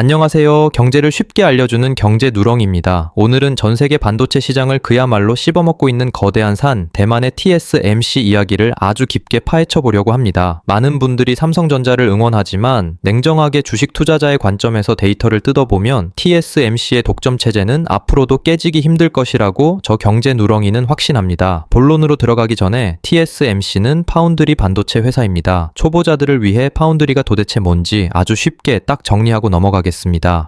안녕하세요. 경제를 쉽게 알려주는 경제 누렁입니다. 오늘은 전 세계 반도체 시장을 그야말로 씹어먹고 있는 거대한 산, 대만의 TSMC 이야기를 아주 깊게 파헤쳐 보려고 합니다. 많은 분들이 삼성전자를 응원하지만 냉정하게 주식 투자자의 관점에서 데이터를 뜯어보면 TSMC의 독점 체제는 앞으로도 깨지기 힘들 것이라고 저 경제 누렁이는 확신합니다. 본론으로 들어가기 전에 TSMC는 파운드리 반도체 회사입니다. 초보자들을 위해 파운드리가 도대체 뭔지 아주 쉽게 딱 정리하고 넘어가겠습니다.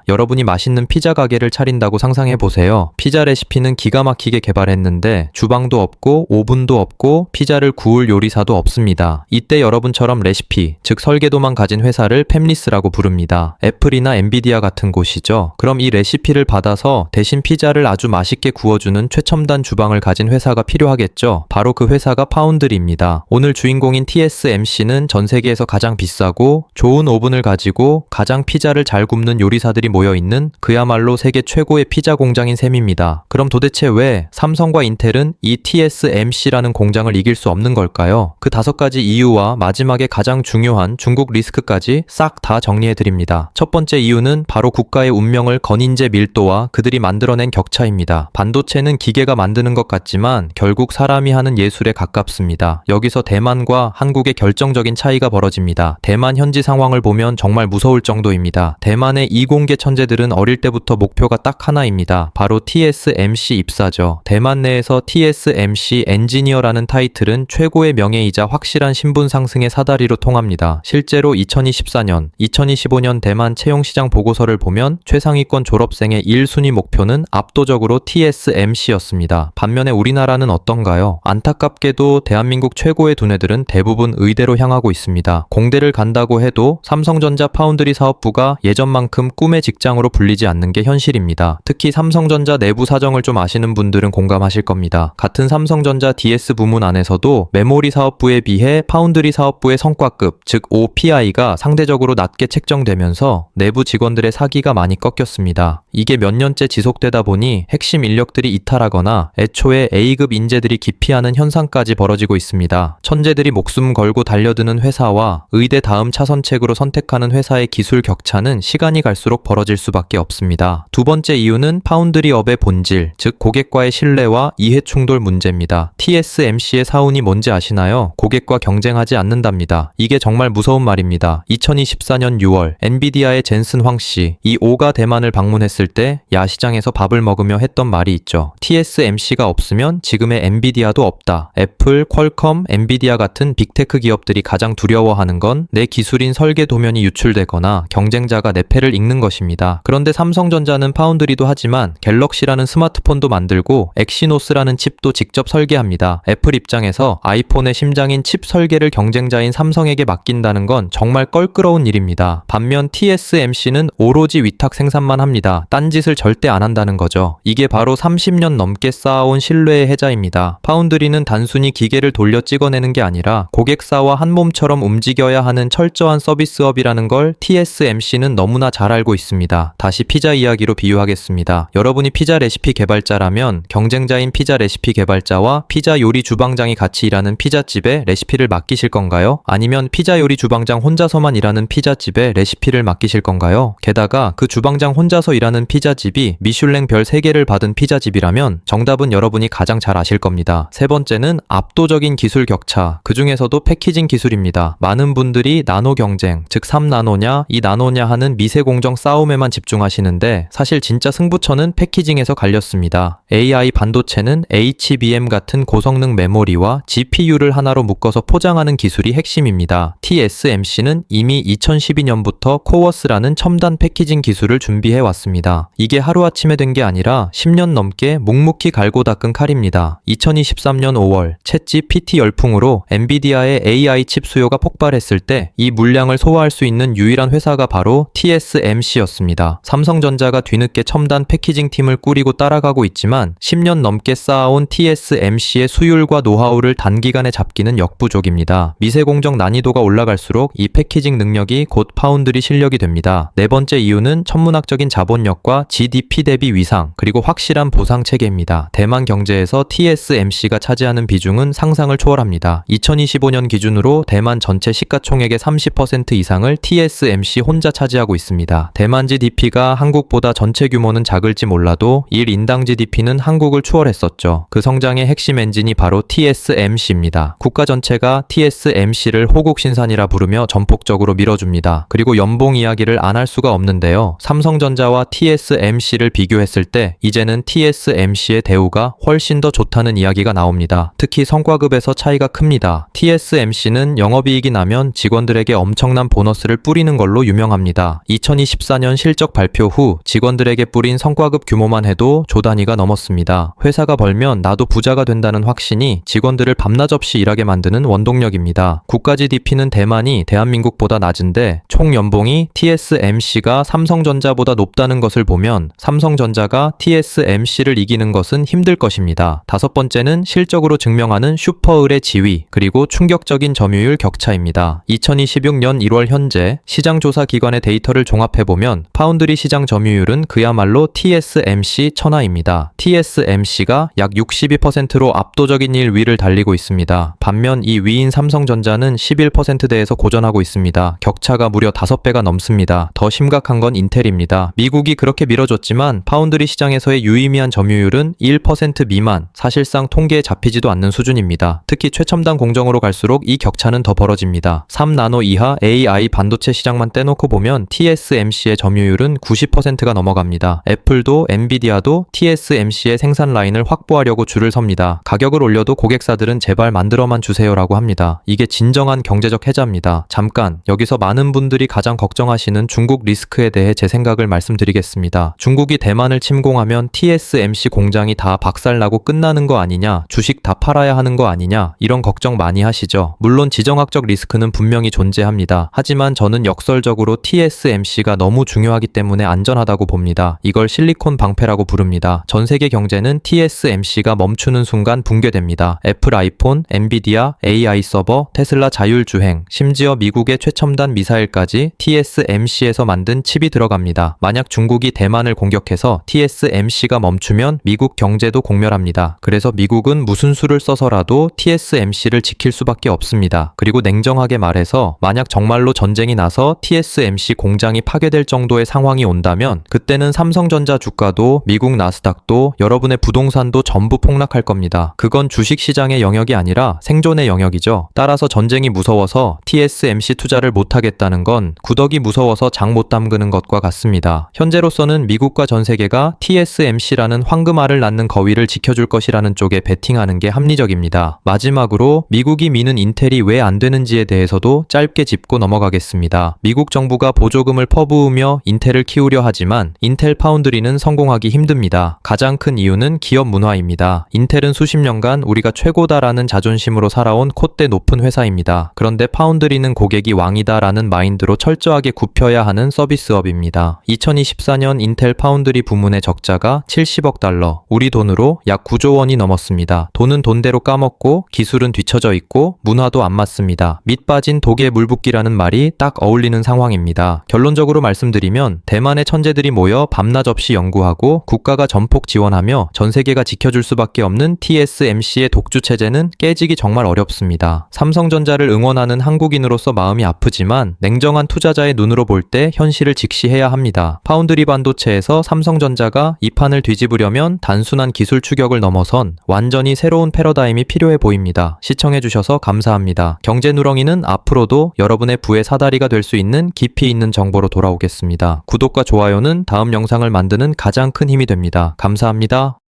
여러분이 맛있는 피자 가게를 차린다고 상상해보세요. 피자 레시피는 기가 막히게 개발했는데 주방도 없고 오븐도 없고 피자를 구울 요리사도 없습니다. 이때 여러분처럼 레시피, 즉 설계도만 가진 회사를 팹리스라고 부릅니다. 애플이나 엔비디아 같은 곳이죠. 그럼 이 레시피를 받아서 대신 피자를 아주 맛있게 구워주는 최첨단 주방을 가진 회사가 필요하겠죠. 바로 그 회사가 파운드리입니다. 오늘 주인공인 TSMC는 전 세계에서 가장 비싸고 좋은 오븐을 가지고 가장 피자를 잘 굽는 요리사들이 모여있는 그야말로 세계 최고의 피자 공장인 셈입니다. 그럼 도대체 왜 삼성과 인텔은 이 TSMC라는 공장을 이길 수 없는 걸까요? 그 5가지 이유와 마지막에 가장 중요한 중국 리스크까지 싹 다 정리해드립니다. 첫 번째 이유는 바로 국가의 운명을 건 인재 밀도와 그들이 만들어낸 격차입니다. 반도체는 기계가 만드는 것 같지만 결국 사람이 하는 예술에 가깝습니다. 여기서 대만과 한국의 결정적인 차이가 벌어집니다. 대만 현지 상황을 보면 정말 무서울 정도입니다. 대만의 이공계 천재들은 어릴 때부터 목표가 딱 하나입니다. 바로 TSMC 입사죠. 대만 내에서 TSMC 엔지니어라는 타이틀은 최고의 명예이자 확실한 신분 상승의 사다리로 통합니다. 실제로 2024년, 2025년 대만 채용시장 보고서를 보면 최상위권 졸업생의 1순위 목표는 압도적으로 TSMC였습니다. 반면에 우리나라는 어떤가요? 안타깝게도 대한민국 최고의 두뇌들은 대부분 의대로 향하고 있습니다. 공대를 간다고 해도 삼성전자 파운드리 사업부가 예전만큼 꿈의 직장으로 불리지 않는 게 현실입니다. 특히 삼성전자 내부 사정을 좀 아시는 분들은 공감하실 겁니다. 같은 삼성전자 DS 부문 안에서도 메모리 사업부에 비해 파운드리 사업부의 성과급, 즉 OPI가 상대적으로 낮게 책정되면서 내부 직원들의 사기가 많이 꺾였습니다. 이게 몇 년째 지속되다 보니 핵심 인력들이 이탈하거나 애초에 A급 인재들이 기피하는 현상까지 벌어지고 있습니다. 천재들이 목숨 걸고 달려드는 회사와 의대 다음 차선책으로 선택하는 회사의 기술 격차는 시간이 갈수록 벌어질 수밖에 없습니다. 두 번째 이유는 파운드리업의 본질, 즉 고객과의 신뢰와 이해 충돌 문제입니다. TSMC의 사운이 뭔지 아시나요? 고객과 경쟁하지 않는답니다. 이게 정말 무서운 말입니다. 2024년 6월 엔비디아의 젠슨 황씨, 이 오가 대만을 방문했을 때 야시장에서 밥을 먹으며 했던 말이 있죠. TSMC가 없으면 지금의 엔비디아도 없다. 애플, 퀄컴, 엔비디아 같은 빅테크 기업들이 가장 두려워하는 건 내 기술인 설계 도면이 유출되거나 경쟁자가 내 패를 읽는 것입니다. 그런데 삼성전자는 파운드리도 하지만 갤럭시라는 스마트폰도 만들고 엑시노스라는 칩도 직접 설계합니다. 애플 입장에서 아이폰의 심장인 칩 설계를 경쟁자인 삼성에게 맡긴다는 건 정말 껄끄러운 일입니다. 반면 TSMC는 오로지 위탁 생산만 합니다. 딴짓을 절대 안 한다는 거죠. 이게 바로 30년 넘게 쌓아온 신뢰의 해자입니다. 파운드리는 단순히 기계를 돌려 찍어내는 게 아니라 고객사와 한 몸처럼 움직여야 하는 철저한 서비스업이라는 걸 TSMC는 너무나 잘 알고 있습니다. 다시 피자 이야기로 비유하겠습니다. 여러분이 피자 레시피 개발자라면 경쟁자인 피자 레시피 개발자와 피자 요리 주방장이 같이 일하는 피자집에 레시피를 맡기실 건가요? 아니면 피자 요리 주방장 혼자서만 일하는 피자집에 레시피를 맡기실 건가요? 게다가 그 주방장 혼자서 일하는 피자집이 미슐랭 별 3개를 받은 피자집이라면 정답은 여러분이 가장 잘 아실 겁니다. 세 번째는 압도적인 기술 격차, 그 중에서도 패키징 기술입니다. 많은 분들이 나노 경쟁, 즉 3나노냐, 2나노냐 하는 미세 공정 싸움에만 집중하시는데 사실 진짜 승부처는 패키징에서 갈렸습니다. AI 반도체는 HBM 같은 고성능 메모리와 GPU를 하나로 묶어서 포장하는 기술이 핵심입니다. TSMC는 이미 2012년부터 코어스라는 첨단 패키징 기술을 준비해 왔습니다. 이게 하루아침에 된 게 아니라 10년 넘게 묵묵히 갈고 닦은 칼입니다. 2023년 5월 챗GPT 열풍으로 엔비디아의 AI 칩 수요가 폭발했을 때 이 물량을 소화할 수 있는 유일한 회사가 바로 TSMC였습니다. 삼성전자가 뒤늦게 첨단 패키징 팀을 꾸리고 따라가고 있지만 10년 넘게 쌓아온 TSMC의 수율과 노하우를 단기간에 잡기는 역부족입니다. 미세공정 난이도가 올라갈수록 이 패키징 능력이 곧 파운드리 실력이 됩니다. 네 번째 이유는 천문학적인 자본력과 GDP 대비 위상, 그리고 확실한 보상 체계입니다. 대만 경제에서 TSMC가 차지하는 비중은 상상을 초월합니다. 2025년 기준으로 대만 전체 시가총액의 30% 이상을 TSMC 혼자 차지하고 있습니다. 있습니다. 대만 GDP가 한국보다 전체 규모는 작을지 몰라도 1인당 GDP는 한국을 추월했었죠. 그 성장의 핵심 엔진이 바로 TSMC입니다. 국가 전체가 TSMC를 호국신산이라 부르며 전폭적으로 밀어줍니다. 그리고 연봉 이야기를 안 할 수가 없는데요. 삼성전자와 TSMC를 비교했을 때 이제는 TSMC의 대우가 훨씬 더 좋다는 이야기가 나옵니다. 특히 성과급에서 차이가 큽니다. TSMC는 영업이익이 나면 직원들에게 엄청난 보너스를 뿌리는 걸로 유명합니다. 2024년 실적 발표 후 직원들에게 뿌린 성과급 규모만 해도 조 단위가 넘었습니다. 회사가 벌면 나도 부자가 된다는 확신이 직원들을 밤낮 없이 일하게 만드는 원동력입니다. 국가 GDP는 대만이 대한민국보다 낮은데 총 연봉이 TSMC가 삼성전자보다 높다는 것을 보면 삼성전자가 TSMC를 이기는 것은 힘들 것입니다. 다섯 번째는 실적으로 증명하는 슈퍼을의 지위, 그리고 충격적인 점유율 격차입니다. 2026년 1월 현재 시장조사 기관의 데이터를 종합해보면 파운드리 시장 점유율은 그야말로 TSMC 천하입니다. TSMC가 약 62%로 압도적인 1위를 달리고 있습니다. 반면 이 위인 삼성전자는 11%대에서 고전하고 있습니다. 격차가 무려 5배가 넘습니다. 더 심각한 건 인텔입니다. 미국이 그렇게 밀어줬지만 파운드리 시장에서의 유의미한 점유율은 1% 미만, 사실상 통계에 잡히지도 않는 수준입니다. 특히 최첨단 공정으로 갈수록 이 격차는 더 벌어집니다. 3나노 이하 AI 반도체 시장만 떼놓고 보면 TSMC의 점유율은 90%가 넘어갑니다. 애플도 엔비디아도 TSMC의 생산 라인을 확보하려고 줄을 섭니다. 가격을 올려도 고객사들은 제발 만들어만 주세요라고 합니다. 이게 진정한 경제적 해자입니다. 잠깐 여기서 많은 분들이 가장 걱정하시는 중국 리스크에 대해 제 생각을 말씀드리겠습니다. 중국이 대만을 침공하면 TSMC 공장이 다 박살나고 끝나는 거 아니냐, 주식 다 팔아야 하는 거 아니냐, 이런 걱정 많이 하시죠. 물론 지정학적 리스크는 분명히 존재합니다. 하지만 저는 역설적으로 TSMC가 너무 중요하기 때문에 안전하다고 봅니다. 이걸 실리콘 방패라고 부릅니다. 전 세계 경제는 TSMC가 멈추는 순간 붕괴됩니다. 애플 아이폰, 엔비디아, AI 서버, 테슬라 자율주행, 심지어 미국의 최첨단 미사일까지 TSMC에서 만든 칩이 들어갑니다. 만약 중국이 대만을 공격해서 TSMC가 멈추면 미국 경제도 공멸합니다. 그래서 미국은 무슨 수를 써서라도 TSMC를 지킬 수밖에 없습니다. 그리고 냉정하게 말해서 만약 정말로 전쟁이 나서 TSMC 공장이 파괴될 정도의 상황이 온다면 그때는 삼성전자 주가도 미국 나스닥도 여러분의 부동산도 전부 폭락할 겁니다. 그건 주식시장의 영역이 아니라 생존의 영역이죠. 따라서 전쟁이 무서워서 TSMC 투자를 못하겠다는 건 구더기 무서워서 장 못 담그는 것과 같습니다. 현재로서는 미국과 전 세계가 TSMC라는 황금알을 낳는 거위를 지켜줄 것이라는 쪽에 베팅하는 게 합리적입니다. 마지막으로 미국이 미는 인텔이 왜 안 되는지에 대해서도 짧게 짚고 넘어가겠습니다. 미국 정부가 보조금을 퍼부으며 인텔을 키우려 하지만 인텔 파운드리는 성공하기 힘듭니다. 가장 큰 이유는 기업 문화입니다. 인텔은 수십 년간 우리가 최고다라는 자존심으로 살아온 콧대 높은 회사입니다. 그런데 파운드리는 고객이 왕이다라는 마인드로 철저하게 굽혀야 하는 서비스업입니다. 2024년 인텔 파운드리 부문의 적자가 70억 달러, 우리 돈으로 약 9조 원이 넘었습니다. 돈은 돈대로 까먹고 기술은 뒤처져 있고 문화도 안 맞습니다. 밑 빠진 독에 물 붓기라는 말이 딱 어울리는 상황입니다. 결론적으로 말씀드리면 대만의 천재들이 모여 밤낮 없이 연구하고 국가가 전폭 지원하며 전 세계가 지켜줄 수밖에 없는 TSMC의 독주 체제는 깨지기 정말 어렵습니다. 삼성전자를 응원하는 한국인으로서 마음이 아프지만 냉정한 투자자의 눈으로 볼 때 현실을 직시해야 합니다. 파운드리 반도체에서 삼성전자가 이 판을 뒤집으려면 단순한 기술 추격을 넘어선 완전히 새로운 패러다임이 필요해 보입니다. 시청해주셔서 감사합니다. 경제누렁이는 앞으로도 여러분의 부의 사다리가 될 수 있는 깊이 있는 정보로 돌아오겠습니다. 구독과 좋아요는 다음 영상을 만드는 가장 큰 힘이 됩니다. 감사합니다.